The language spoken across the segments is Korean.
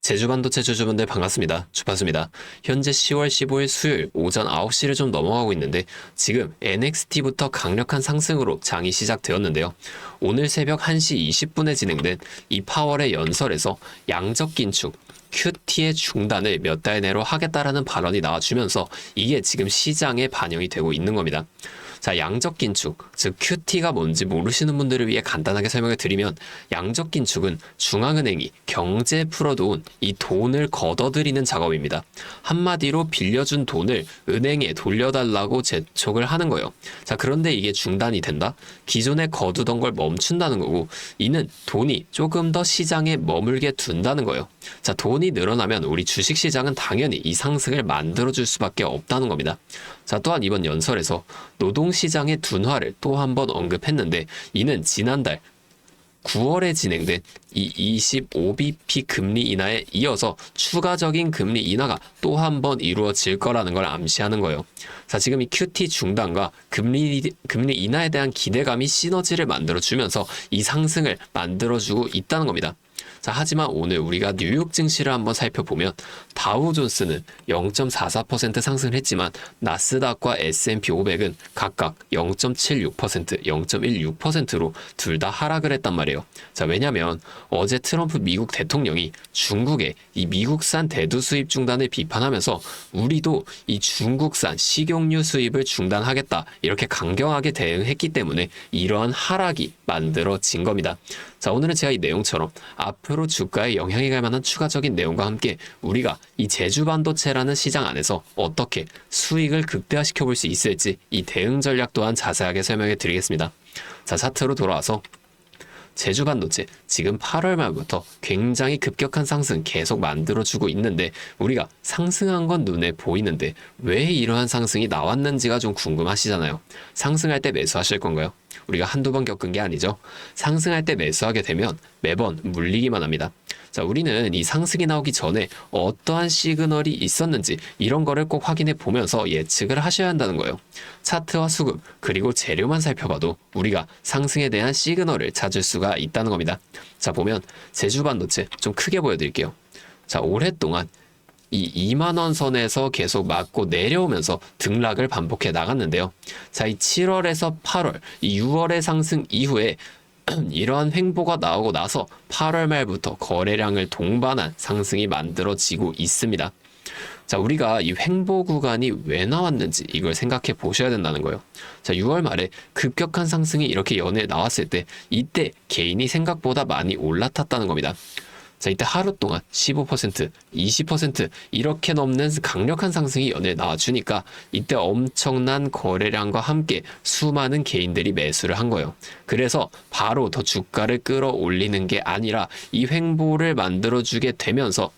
제주반도체 주주분들 반갑습니다. 주파수입니다. 현재 10월 15일 수요일 오전 9시를 좀 넘어가고 있는데 지금 NXT부터 강력한 상승으로 장이 시작되었는데요. 오늘 새벽 1시 20분에 진행된 이 파월의 연설에서 양적 긴축, QT의 중단을 몇 달 내로 하겠다라는 발언이 나와주면서 이게 지금 시장에 반영이 되고 있는 겁니다. 자, 양적 긴축, 즉 QT가 뭔지 모르시는 분들을 위해 간단하게 설명을 드리면 양적 긴축은 중앙은행이 경제에 풀어놓은 이 돈을 걷어들이는 작업입니다. 한마디로 빌려준 돈을 은행에 돌려달라고 재촉을 하는 거예요. 자, 그런데 이게 중단이 된다? 기존에 거두던 걸 멈춘다는 거고, 이는 돈이 조금 더 시장에 머물게 둔다는 거예요. 자, 돈이 늘어나면 우리 주식시장은 당연히 이 상승을 만들어줄 수밖에 없다는 겁니다. 자, 또한 이번 연설에서 노동시장의 둔화를 또 한 번 언급했는데, 이는 지난달 9월에 진행된 이 25bp 금리 인하에 이어서 추가적인 금리 인하가 또 한 번 이루어질 거라는 걸 암시하는 거예요. 자, 지금 이 QT 중단과 금리 인하에 대한 기대감이 시너지를 만들어주면서 이 상승을 만들어주고 있다는 겁니다. 자, 하지만 오늘 우리가 뉴욕 증시를 한번 살펴보면 다우존스는 0.44% 상승을 했지만 나스닥과 S&P 500은 각각 0.76%, 0.16%로 둘 다 하락을 했단 말이에요. 자, 왜냐면 어제 트럼프 미국 대통령이 중국의 이 미국산 대두 수입 중단을 비판하면서 우리도 이 중국산 식용유 수입을 중단하겠다 이렇게 강경하게 대응했기 때문에 이러한 하락이 만들어진 겁니다. 자, 오늘은 제가 이 내용처럼 앞으로 주가에 영향이 갈 만한 추가적인 내용과 함께 우리가 이 제주반도체라는 시장 안에서 어떻게 수익을 극대화시켜 볼 수 있을지 이 대응 전략 또한 자세하게 설명해 드리겠습니다. 자, 차트로 돌아와서 제주반도체 지금 8월 말부터 굉장히 급격한 상승 계속 만들어주고 있는데 우리가 상승한 건 눈에 보이는데 왜 이러한 상승이 나왔는지가 좀 궁금하시잖아요. 상승할 때 매수하실 건가요? 우리가 한두 번 겪은 게 아니죠. 상승할 때 매수하게 되면 매번 물리기만 합니다. 자, 우리는 이 상승이 나오기 전에 어떠한 시그널이 있었는지 이런 거를 꼭 확인해 보면서 예측을 하셔야 한다는 거예요. 차트와 수급 그리고 재료만 살펴봐도 우리가 상승에 대한 시그널을 찾을 수가 있다는 겁니다. 자, 보면 제주반도체 좀 크게 보여드릴게요. 자, 오랫동안 이 2만원 선에서 계속 맞고 내려오면서 등락을 반복해 나갔는데요. 자, 이 7월에서 8월, 이 6월의 상승 이후에 이러한 횡보가 나오고 나서 8월 말부터 거래량을 동반한 상승이 만들어지고 있습니다. 자, 우리가 이 횡보 구간이 왜 나왔는지 이걸 생각해 보셔야 된다는 거예요. 자, 6월 말에 급격한 상승이 이렇게 연에 나왔을 때 이때 개인이 생각보다 많이 올라탔다는 겁니다. 자, 이때 하루 동안 15%, 20% 이렇게 넘는 강력한 상승이 연일 나와주니까 이때 엄청난 거래량과 함께 수많은 개인들이 매수를 한 거예요. 그래서 바로 더 주가를 끌어올리는 게 아니라 이 횡보를 만들어주게 되면서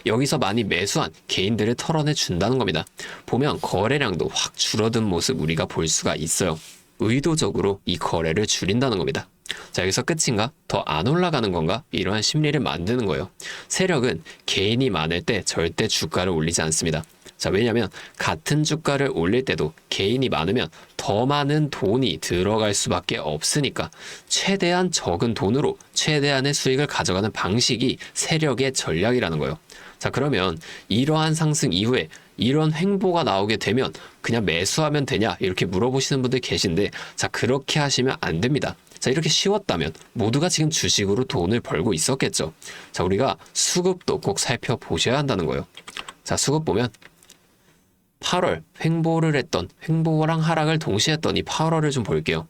여기서 많이 매수한 개인들을 털어내 준다는 겁니다. 보면 거래량도 확 줄어든 모습 우리가 볼 수가 있어요. 의도적으로 이 거래를 줄인다는 겁니다. 자, 여기서 끝인가? 더 안 올라가는 건가? 이러한 심리를 만드는 거예요. 세력은 개인이 많을 때 절대 주가를 올리지 않습니다. 자, 왜냐면 같은 주가를 올릴 때도 개인이 많으면 더 많은 돈이 들어갈 수밖에 없으니까 최대한 적은 돈으로 최대한의 수익을 가져가는 방식이 세력의 전략이라는 거예요. 자, 그러면 이러한 상승 이후에 이런 횡보가 나오게 되면 그냥 매수하면 되냐 이렇게 물어보시는 분들 계신데, 자, 그렇게 하시면 안 됩니다. 자, 이렇게 쉬웠다면 모두가 지금 주식으로 돈을 벌고 있었겠죠. 자, 우리가 수급도 꼭 살펴보셔야 한다는 거예요. 자, 수급 보면 8월 횡보를 했던, 횡보랑 하락을 동시에 했던 이 8월을 좀 볼게요.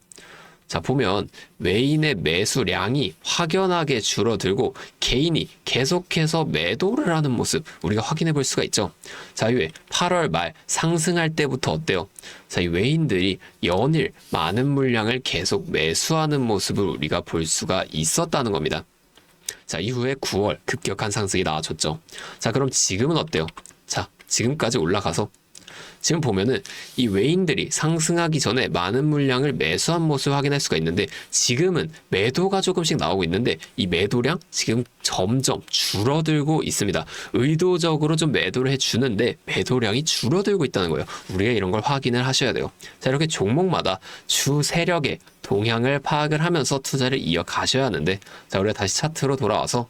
자, 보면 외인의 매수량이 확연하게 줄어들고 개인이 계속해서 매도를 하는 모습 우리가 확인해 볼 수가 있죠. 자, 이후에 8월 말 상승할 때부터 어때요? 자, 이 외인들이 연일 많은 물량을 계속 매수하는 모습을 우리가 볼 수가 있었다는 겁니다. 자, 이후에 9월 급격한 상승이 나와줬죠. 자, 그럼 지금은 어때요? 자, 지금까지 올라가서 지금 보면은 이 외인들이 상승하기 전에 많은 물량을 매수한 모습을 확인할 수가 있는데 지금은 매도가 조금씩 나오고 있는데 이 매도량 지금 점점 줄어들고 있습니다. 의도적으로 좀 매도를 해주는데 매도량이 줄어들고 있다는 거예요. 우리가 이런 걸 확인을 하셔야 돼요. 자, 이렇게 종목마다 주 세력의 동향을 파악을 하면서 투자를 이어가셔야 하는데, 자, 우리가 다시 차트로 돌아와서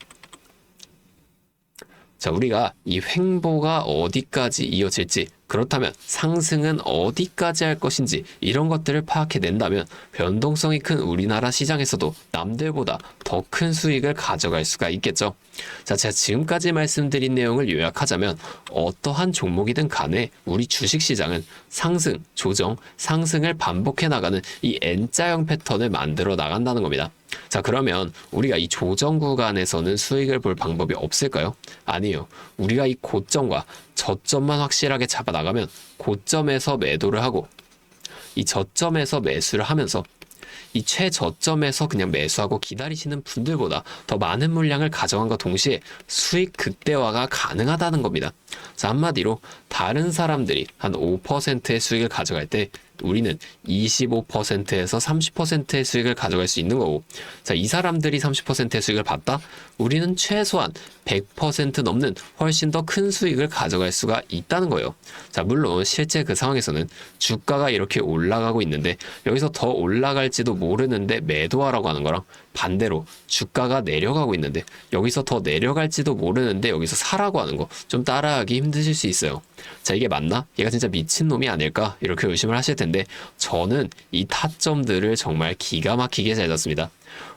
자, 우리가 이 횡보가 어디까지 이어질지, 그렇다면 상승은 어디까지 할 것인지 이런 것들을 파악해낸다면 변동성이 큰 우리나라 시장에서도 남들보다 더 큰 수익을 가져갈 수가 있겠죠. 자, 제가 지금까지 말씀드린 내용을 요약하자면 어떠한 종목이든 간에 우리 주식시장은 상승, 조정, 상승을 반복해 나가는 이 N자형 패턴을 만들어 나간다는 겁니다. 자, 그러면 우리가 이 조정 구간에서는 수익을 볼 방법이 없을까요? 아니에요. 우리가 이 고점과 저점만 확실하게 잡아 나가면 고점에서 매도를 하고 이 저점에서 매수를 하면서 이 최저점에서 그냥 매수하고 기다리시는 분들보다 더 많은 물량을 가져간과 동시에 수익 극대화가 가능하다는 겁니다. 자, 한마디로 다른 사람들이 한 5%의 수익을 가져갈 때 우리는 25%에서 30%의 수익을 가져갈 수 있는 거고, 자, 이 사람들이 30%의 수익을 봤다? 우리는 최소한 100% 넘는 훨씬 더 큰 수익을 가져갈 수가 있다는 거예요. 자, 물론 실제 그 상황에서는 주가가 이렇게 올라가고 있는데 여기서 더 올라갈지도 모르는데 매도하라고 하는 거랑 반대로 주가가 내려가고 있는데 여기서 더 내려갈지도 모르는데 여기서 사라고 하는 거 좀 따라하기 힘드실 수 있어요. 자, 이게 맞나? 얘가 진짜 미친놈이 아닐까? 이렇게 의심을 하실 텐데 저는 이 타점들을 정말 기가 막히게 잘 잡습니다.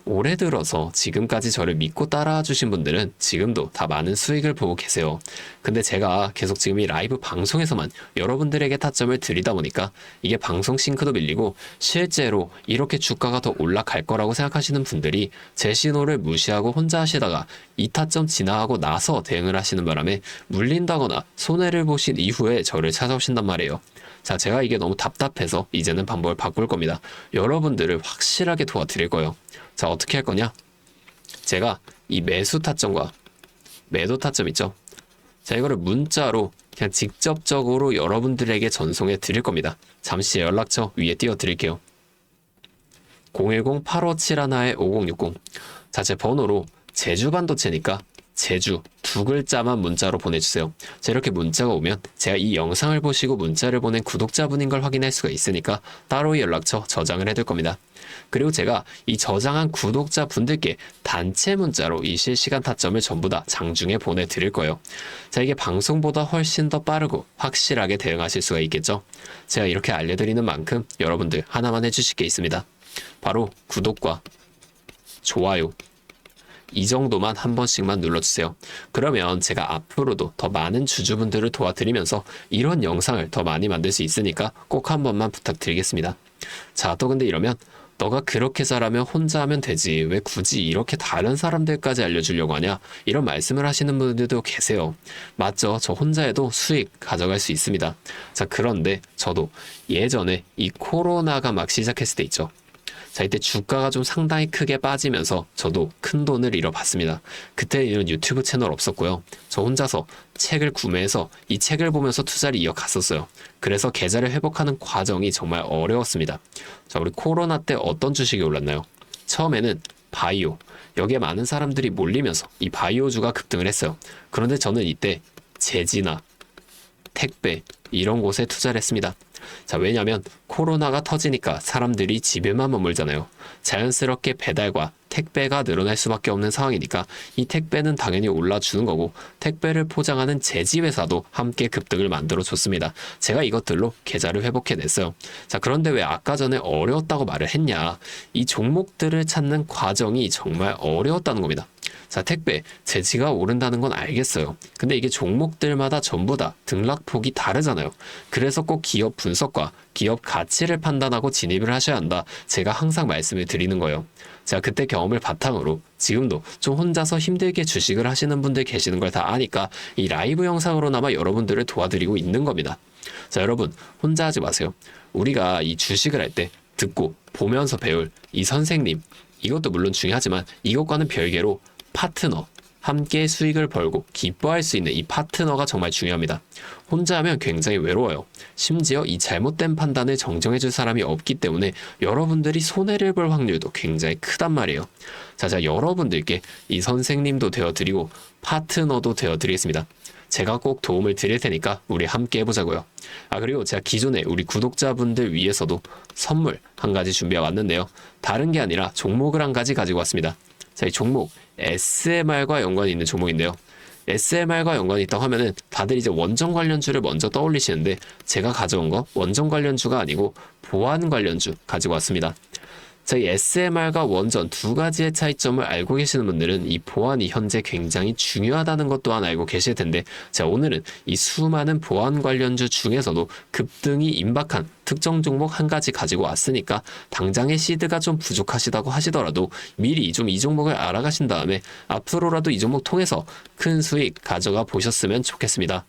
올해 들어서 지금까지 저를 믿고 따라와 주신 분들은 지금도 다 많은 수익을 보고 계세요. 근데 제가 계속 지금 이 라이브 방송에서만 여러분들에게 타점을 드리다 보니까 이게 방송 싱크도 밀리고 실제로 이렇게 주가가 더 올라갈 거라고 생각하시는 분들이 제 신호를 무시하고 혼자 하시다가 이 타점 지나가고 나서 대응을 하시는 바람에 물린다거나 손해를 보신 이후에 저를 찾아오신단 말이에요. 자, 제가 이게 너무 답답해서 이제는 방법을 바꿀 겁니다. 여러분들을 확실하게 도와드릴 거예요. 자, 어떻게 할 거냐? 제가 이 매수 타점과 매도 타점 있죠? 자, 이거를 문자로 그냥 직접적으로 여러분들에게 전송해 드릴 겁니다. 잠시 연락처 위에 띄워 드릴게요. 010-8571-5060. 자, 제 번호로 제주 반도체니까 제주 두 글자만 문자로 보내주세요. 자, 이렇게 문자가 오면 제가 이 영상을 보시고 문자를 보낸 구독자분인 걸 확인할 수가 있으니까 따로 연락처 저장을 해둘 겁니다. 그리고 제가 이 저장한 구독자분들께 단체 문자로 이 실시간 타점을 전부 다 장중에 보내드릴 거예요. 자, 이게 방송보다 훨씬 더 빠르고 확실하게 대응하실 수가 있겠죠. 제가 이렇게 알려드리는 만큼 여러분들 하나만 해주실 게 있습니다. 바로 구독과 좋아요, 이 정도만 한 번씩만 눌러주세요. 그러면 제가 앞으로도 더 많은 주주분들을 도와드리면서 이런 영상을 더 많이 만들 수 있으니까 꼭 한 번만 부탁드리겠습니다. 자, 또 근데 이러면 너가 그렇게 잘하면 혼자 하면 되지 왜 굳이 이렇게 다른 사람들까지 알려주려고 하냐, 이런 말씀을 하시는 분들도 계세요. 맞죠? 저 혼자 해도 수익 가져갈 수 있습니다. 자, 그런데 저도 예전에 이 코로나가 막 시작했을 때 있죠. 자, 이때 주가가 좀 상당히 크게 빠지면서 저도 큰 돈을 잃어봤습니다. 그때 이런 유튜브 채널 없었고요. 저 혼자서 책을 구매해서 이 책을 보면서 투자를 이어갔었어요. 그래서 계좌를 회복하는 과정이 정말 어려웠습니다. 자, 우리 코로나 때 어떤 주식이 올랐나요? 처음에는 바이오, 여기에 많은 사람들이 몰리면서 이 바이오주가 급등을 했어요. 그런데 저는 이때 제지나 택배 이런 곳에 투자를 했습니다. 자, 왜냐면 코로나가 터지니까 사람들이 집에만 머물잖아요. 자연스럽게 배달과 택배가 늘어날 수밖에 없는 상황이니까 이 택배는 당연히 올라주는 거고 택배를 포장하는 제지회사도 함께 급등을 만들어줬습니다. 제가 이것들로 계좌를 회복해냈어요. 자, 그런데 왜 아까 전에 어려웠다고 말을 했냐? 이 종목들을 찾는 과정이 정말 어려웠다는 겁니다. 자, 택배, 제지가 오른다는 건 알겠어요. 근데 이게 종목들마다 전부 다 등락폭이 다르잖아요. 그래서 꼭 기업 분석과 기업 가치를 판단하고 진입을 하셔야 한다. 제가 항상 말씀을 드리는 거예요. 제가 그때 경험을 바탕으로 지금도 좀 혼자서 힘들게 주식을 하시는 분들 계시는 걸 다 아니까 이 라이브 영상으로나마 여러분들을 도와드리고 있는 겁니다. 자, 여러분 혼자 하지 마세요. 우리가 이 주식을 할 때 듣고 보면서 배울 이 선생님, 이것도 물론 중요하지만 이것과는 별개로 파트너, 함께 수익을 벌고 기뻐할 수 있는 이 파트너가 정말 중요합니다. 혼자 하면 굉장히 외로워요. 심지어 이 잘못된 판단을 정정해줄 사람이 없기 때문에 여러분들이 손해를 볼 확률도 굉장히 크단 말이에요. 자, 여러분들께 이 선생님도 되어드리고 파트너도 되어드리겠습니다. 제가 꼭 도움을 드릴 테니까 우리 함께 해보자고요. 아, 그리고 제가 기존에 우리 구독자분들 위해서도 선물 한 가지 준비해 왔는데요. 다른 게 아니라 종목을 한 가지 가지고 왔습니다. 자, 이 종목 SMR과 연관이 있는 종목인데요. SMR과 연관이 있다고 하면은 다들 이제 원전 관련주를 먼저 떠올리시는데 제가 가져온 거 원전 관련주가 아니고 보안 관련주 가지고 왔습니다. 자, 이 SMR과 원전 두 가지의 차이점을 알고 계시는 분들은 이 보안이 현재 굉장히 중요하다는 것 또한 알고 계실 텐데, 자, 오늘은 이 수많은 보안 관련주 중에서도 급등이 임박한 특정 종목 한 가지 가지고 왔으니까 당장의 시드가 좀 부족하시다고 하시더라도 미리 좀 이 종목을 알아가신 다음에 앞으로라도 이 종목 통해서 큰 수익 가져가 보셨으면 좋겠습니다.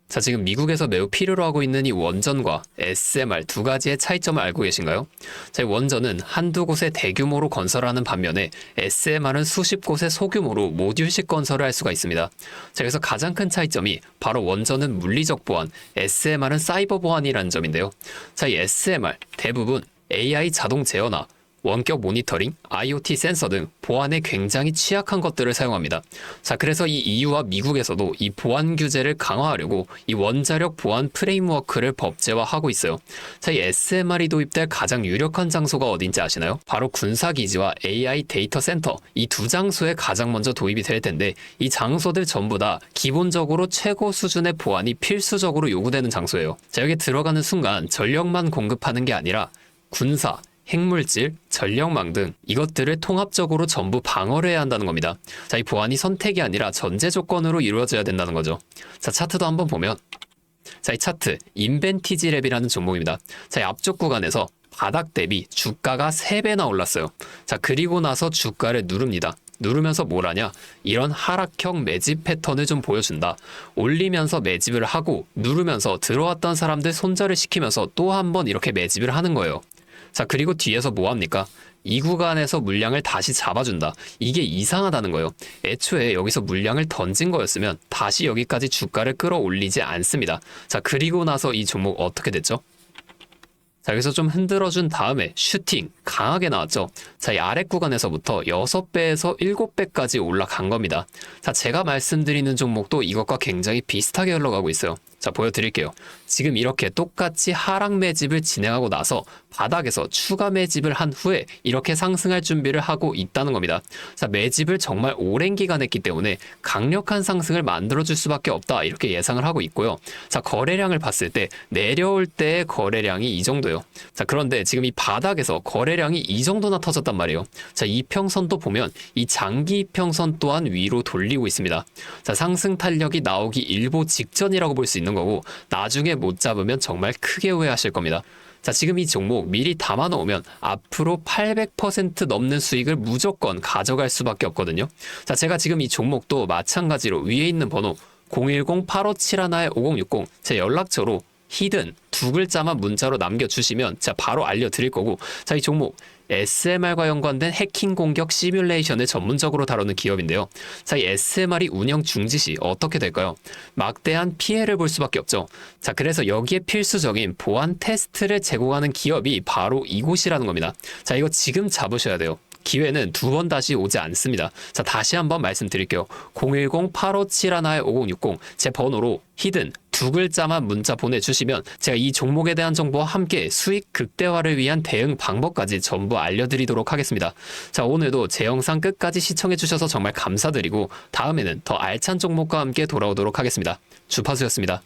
자, 지금 미국에서 매우 필요로 하고 있는 이 원전과 SMR 두 가지의 차이점을 알고 계신가요? 자, 이 원전은 한두 곳에 대규모로 건설하는 반면에 SMR은 수십 곳에 소규모로 모듈식 건설을 할 수가 있습니다. 자, 그래서 가장 큰 차이점이 바로 원전은 물리적 보안, SMR은 사이버 보안이라는 점인데요. 자, 이 SMR 대부분 AI 자동 제어나 원격 모니터링, IoT 센서 등 보안에 굉장히 취약한 것들을 사용합니다. 자, 그래서 이 EU와 미국에서도 이 보안 규제를 강화하려고 이 원자력 보안 프레임워크를 법제화하고 있어요. 자, 이 SMR이 도입될 가장 유력한 장소가 어딘지 아시나요? 바로 군사기지와 AI 데이터 센터, 이 두 장소에 가장 먼저 도입이 될 텐데, 이 장소들 전부 다 기본적으로 최고 수준의 보안이 필수적으로 요구되는 장소예요. 자, 여기 들어가는 순간 전력만 공급하는 게 아니라 군사, 핵물질, 전력망 등 이것들을 통합적으로 전부 방어를 해야 한다는 겁니다. 자, 이 보안이 선택이 아니라 전제 조건으로 이루어져야 된다는 거죠. 자, 차트도 한번 보면, 자, 이 차트 인벤티지 랩이라는 종목입니다. 자, 이 앞쪽 구간에서 바닥 대비 주가가 3배나 올랐어요. 자, 그리고 나서 주가를 누릅니다. 누르면서 뭘 하냐? 이런 하락형 매집 패턴을 좀 보여준다. 올리면서 매집을 하고 누르면서 들어왔던 사람들 손절을 시키면서 또 한 번 이렇게 매집을 하는 거예요. 자, 그리고 뒤에서 뭐 합니까? 이 구간에서 물량을 다시 잡아준다. 이게 이상하다는 거예요. 애초에 여기서 물량을 던진 거였으면 다시 여기까지 주가를 끌어올리지 않습니다. 자, 그리고 나서 이 종목 어떻게 됐죠? 자, 여기서 좀 흔들어준 다음에 슈팅 강하게 나왔죠. 자, 이 아래 구간에서부터 6배에서 7배까지 올라간 겁니다. 자, 제가 말씀드리는 종목도 이것과 굉장히 비슷하게 흘러가고 있어요. 자, 보여드릴게요. 지금 이렇게 똑같이 하락 매집을 진행하고 나서 바닥에서 추가 매집을 한 후에 이렇게 상승할 준비를 하고 있다는 겁니다. 자, 매집을 정말 오랜 기간 했기 때문에 강력한 상승을 만들어줄 수밖에 없다, 이렇게 예상을 하고 있고요. 자, 거래량을 봤을 때 내려올 때의 거래량이 이 정도예요. 자, 그런데 지금 이 바닥에서 거래량이 이 정도나 터졌단 말이에요. 자, 이평선도 보면 이 장기 이평선 또한 위로 돌리고 있습니다. 자, 상승 탄력이 나오기 일보 직전이라고 볼 수 있는 거고, 나중에 못 잡으면 정말 크게 후회하실 겁니다. 자, 지금 이 종목 미리 담아 놓으면 앞으로 800% 넘는 수익을 무조건 가져갈 수밖에 없거든요. 자, 제가 지금 이 종목도 마찬가지로 위에 있는 번호 010-8571-5060 제 연락처로 히든 두 글자만 문자로 남겨주시면 제가 바로 알려드릴 거고, 자, 이 종목 SMR과 연관된 해킹 공격 시뮬레이션을 전문적으로 다루는 기업인데요. 자, 이 SMR이 운영 중지 시 어떻게 될까요? 막대한 피해를 볼 수밖에 없죠. 자, 그래서 여기에 필수적인 보안 테스트를 제공하는 기업이 바로 이곳이라는 겁니다. 자, 이거 지금 잡으셔야 돼요. 기회는 두 번 다시 오지 않습니다. 자, 다시 한번 말씀드릴게요. 010-8571-5060 제 번호로 히든 두 글자만 문자 보내주시면 제가 이 종목에 대한 정보와 함께 수익 극대화를 위한 대응 방법까지 전부 알려드리도록 하겠습니다. 자, 오늘도 제 영상 끝까지 시청해주셔서 정말 감사드리고 다음에는 더 알찬 종목과 함께 돌아오도록 하겠습니다. 주파수였습니다.